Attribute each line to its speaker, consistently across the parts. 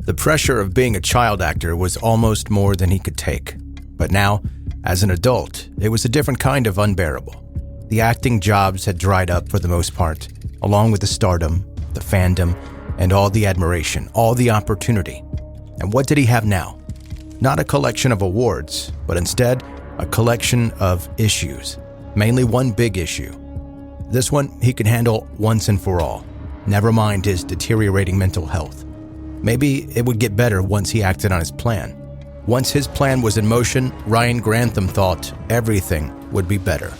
Speaker 1: The pressure of being a child actor was almost more than he could take. But now, as an adult, it was a different kind of unbearable. The acting jobs had dried up for the most part, along with the stardom, the fandom, and all the admiration, all the opportunity. And what did he have now? Not a collection of awards, but instead a collection of issues, mainly one big issue. This one he could handle once and for all, never mind his deteriorating mental health. Maybe it would get better once he acted on his plan. Once his plan was in motion, Ryan Grantham thought everything would be better.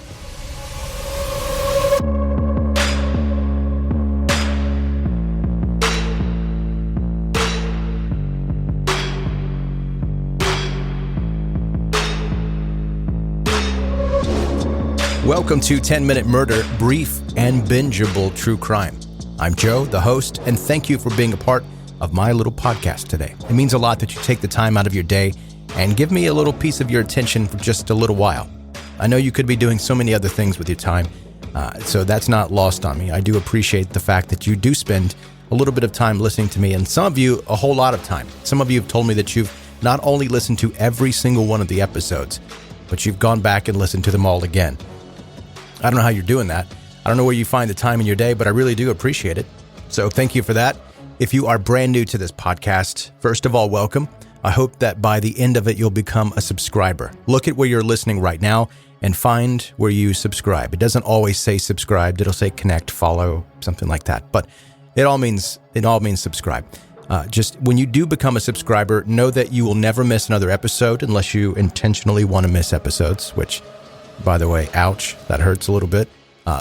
Speaker 1: Welcome to 10-Minute Murder, brief and bingeable true crime. I'm Joe, the host, and thank you for being a part of my little podcast today. It means a lot that you take the time out of your day and give me a little piece of your attention for just a little while. I know you could be doing so many other things with your time, so that's not lost on me. I do appreciate the fact that you do spend a little bit of time listening to me, and some of you, a whole lot of time. Some of you have told me that you've not only listened to every single one of the episodes, but you've gone back and listened to them all again. I don't know how you're doing that. I don't know where you find the time in your day, but I really do appreciate it. So thank you for that. If you are brand new to this podcast, first of all, welcome. I hope that by the end of it, you'll become a subscriber. Look at where you're listening right now and find where you subscribe. It doesn't always say subscribed. It'll say connect, follow, something like that. But it all means subscribe. Just when you do become a subscriber, know that you will never miss another episode unless you intentionally want to miss episodes, which, by the way, ouch, that hurts a little bit.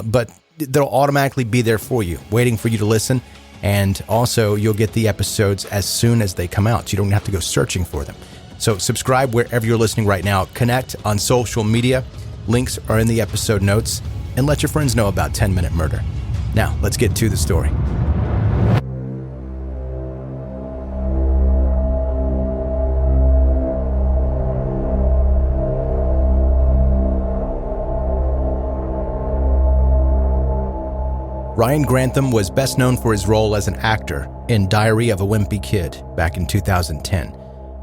Speaker 1: But they'll automatically be there for you, waiting for you to listen. And also, you'll get the episodes as soon as they come out. You don't have to go searching for them. So subscribe wherever you're listening right now. Connect on social media. Links are in the episode notes. And let your friends know about 10-Minute Murder. Now, let's get to the story. Ryan Grantham was best known for his role as an actor in Diary of a Wimpy Kid back in 2010,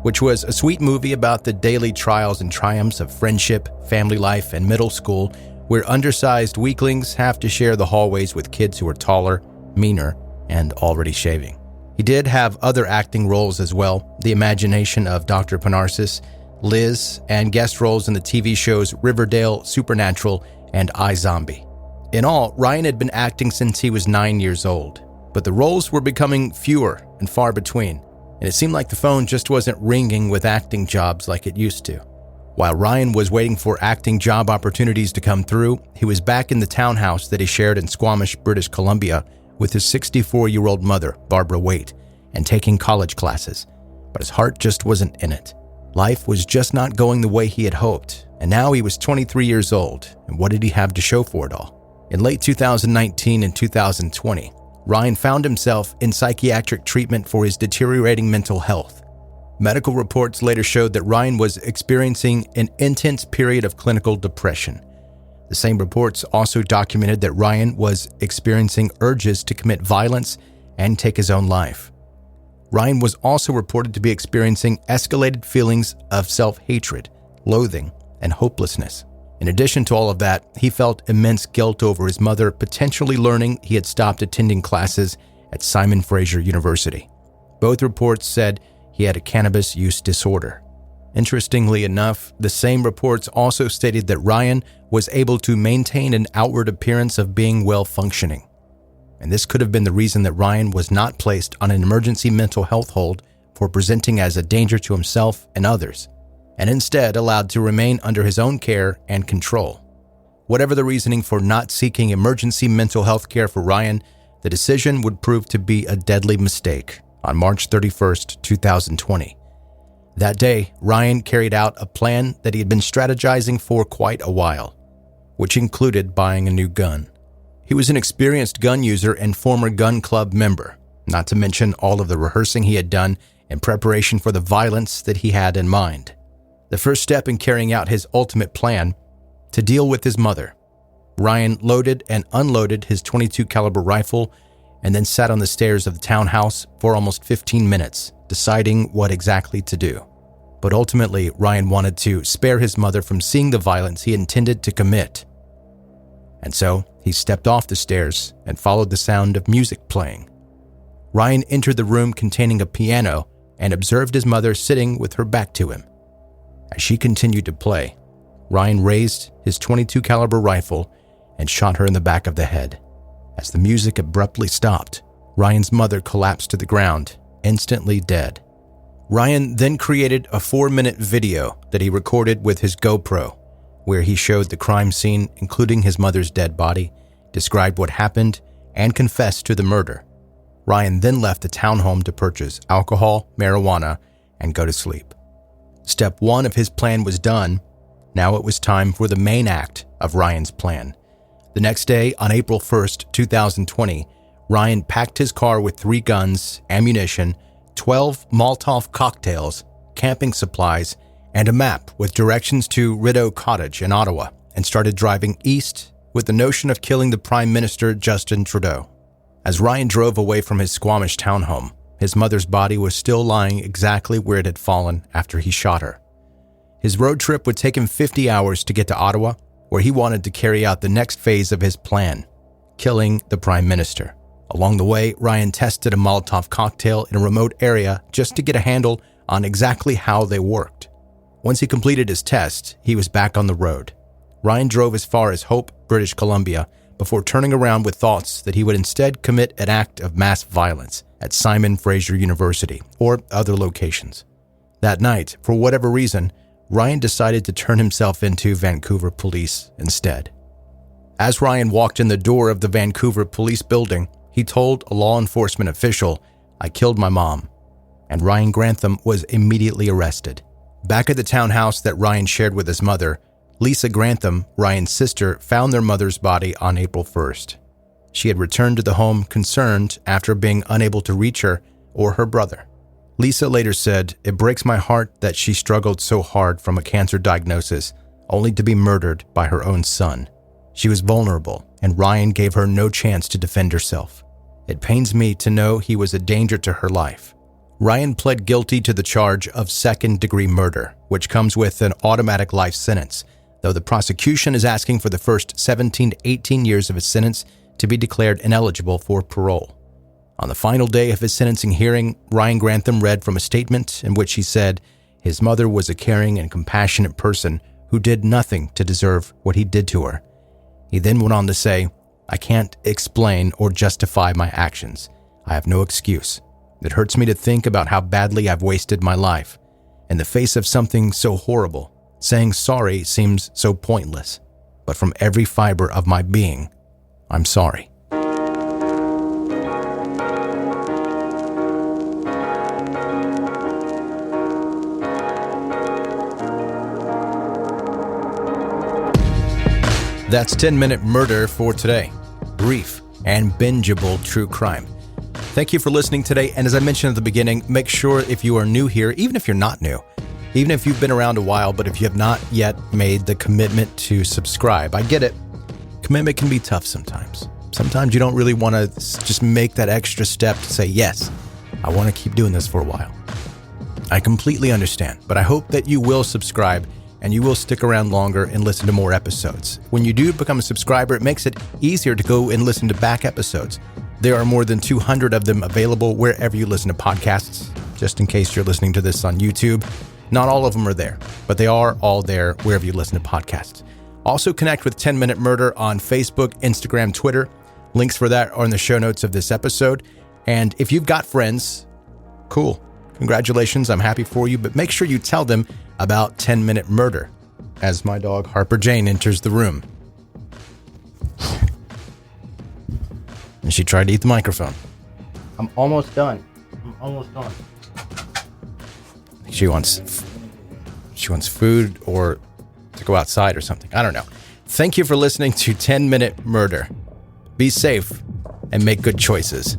Speaker 1: which was a sweet movie about the daily trials and triumphs of friendship, family life, and middle school, where undersized weaklings have to share the hallways with kids who are taller, meaner, and already shaving. He did have other acting roles as well, The Imagination of Dr. Panarsis, Liz, and guest roles in the TV shows Riverdale, Supernatural, and iZombie. In all, Ryan had been acting since he was 9 years old, but the roles were becoming fewer and far between, and it seemed like the phone just wasn't ringing with acting jobs like it used to. While Ryan was waiting for acting job opportunities to come through, he was back in the townhouse that he shared in Squamish, British Columbia, with his 64-year-old mother, Barbara Waite, and taking college classes. But his heart just wasn't in it. Life was just not going the way he had hoped, and now he was 23 years old, and what did he have to show for it all? In late 2019 and 2020, Ryan found himself in psychiatric treatment for his deteriorating mental health. Medical reports later showed that Ryan was experiencing an intense period of clinical depression. The same reports also documented that Ryan was experiencing urges to commit violence and take his own life. Ryan was also reported to be experiencing escalated feelings of self-hatred, loathing, and hopelessness. In addition to all of that, he felt immense guilt over his mother potentially learning he had stopped attending classes at Simon Fraser University. Both reports said he had a cannabis use disorder. Interestingly enough, the same reports also stated that Ryan was able to maintain an outward appearance of being well-functioning. And this could have been the reason that Ryan was not placed on an emergency mental health hold for presenting as a danger to himself and others, and instead allowed to remain under his own care and control. Whatever the reasoning for not seeking emergency mental health care for Ryan, the decision would prove to be a deadly mistake on March 31st, 2020. That day, Ryan carried out a plan that he had been strategizing for quite a while, which included buying a new gun. He was an experienced gun user and former gun club member, not to mention all of the rehearsing he had done in preparation for the violence that he had in mind. The first step in carrying out his ultimate plan, to deal with his mother. Ryan loaded and unloaded his .22 caliber rifle and then sat on the stairs of the townhouse for almost 15 minutes, deciding what exactly to do. But ultimately, Ryan wanted to spare his mother from seeing the violence he intended to commit. And so, he stepped off the stairs and followed the sound of music playing. Ryan entered the room containing a piano and observed his mother sitting with her back to him. As she continued to play, Ryan raised his .22 caliber rifle and shot her in the back of the head. As the music abruptly stopped, Ryan's mother collapsed to the ground, instantly dead. Ryan then created a 4-minute video that he recorded with his GoPro, where he showed the crime scene, including his mother's dead body, described what happened, and confessed to the murder. Ryan then left the townhome to purchase alcohol, marijuana, and go to sleep. Step 1 of his plan was done. Now it was time for the main act of Ryan's plan. The next day, on April 1st, 2020, Ryan packed his car with 3 guns, ammunition, 12 Molotov cocktails, camping supplies, and a map with directions to Rideau Cottage in Ottawa, and started driving east with the notion of killing the Prime Minister Justin Trudeau. As Ryan drove away from his Squamish townhome, his mother's body was still lying exactly where it had fallen after he shot her. His road trip would take him 50 hours to get to Ottawa, where he wanted to carry out the next phase of his plan, killing the Prime Minister. Along the way, Ryan tested a Molotov cocktail in a remote area just to get a handle on exactly how they worked. Once he completed his test, he was back on the road. Ryan drove as far as Hope, British Columbia, before turning around with thoughts that he would instead commit an act of mass violence at Simon Fraser University or other locations. That night, for whatever reason, Ryan decided to turn himself into Vancouver police instead. As Ryan walked in the door of the Vancouver police building, he told a law enforcement official, "I killed my mom," and Ryan Grantham was immediately arrested. Back at the townhouse that Ryan shared with his mother, Lisa Grantham, Ryan's sister, found their mother's body on April 1st. She had returned to the home concerned after being unable to reach her or her brother. Lisa later said, "It breaks my heart that she struggled so hard from a cancer diagnosis, only to be murdered by her own son. She was vulnerable, and Ryan gave her no chance to defend herself. It pains me to know he was a danger to her life." Ryan pled guilty to the charge of second-degree murder, which comes with an automatic life sentence, though the prosecution is asking for the first 17 to 18 years of his sentence to be declared ineligible for parole. On the final day of his sentencing hearing, Ryan Grantham read from a statement in which he said his mother was a caring and compassionate person who did nothing to deserve what he did to her. He then went on to say, "I can't explain or justify my actions. I have no excuse. It hurts me to think about how badly I've wasted my life. In the face of something so horrible, saying sorry seems so pointless. But from every fiber of my being, I'm sorry." That's 10-Minute Murder for today. Brief and bingeable true crime. Thank you for listening today, and as I mentioned at the beginning, make sure if you are new here, even if you're not new, even if you've been around a while, but if you have not yet made the commitment to subscribe, I get it. Commitment can be tough sometimes. Sometimes you don't really want to just make that extra step to say, yes, I want to keep doing this for a while. I completely understand, but I hope that you will subscribe and you will stick around longer and listen to more episodes. When you do become a subscriber, it makes it easier to go and listen to back episodes. There are more than 200 of them available wherever you listen to podcasts, just in case you're listening to this on YouTube. Not all of them are there, but they are all there wherever you listen to podcasts. Also connect with 10-Minute Murder on Facebook, Instagram, Twitter. Links for that are in the show notes of this episode. And if you've got friends, cool. Congratulations, I'm happy for you, but make sure you tell them about 10-Minute Murder as my dog Harper Jane enters the room. And she tried to eat the microphone. I'm almost done. She wants food or to go outside or something. I don't know. Thank you for listening to 10-Minute Murder. Be safe and make good choices.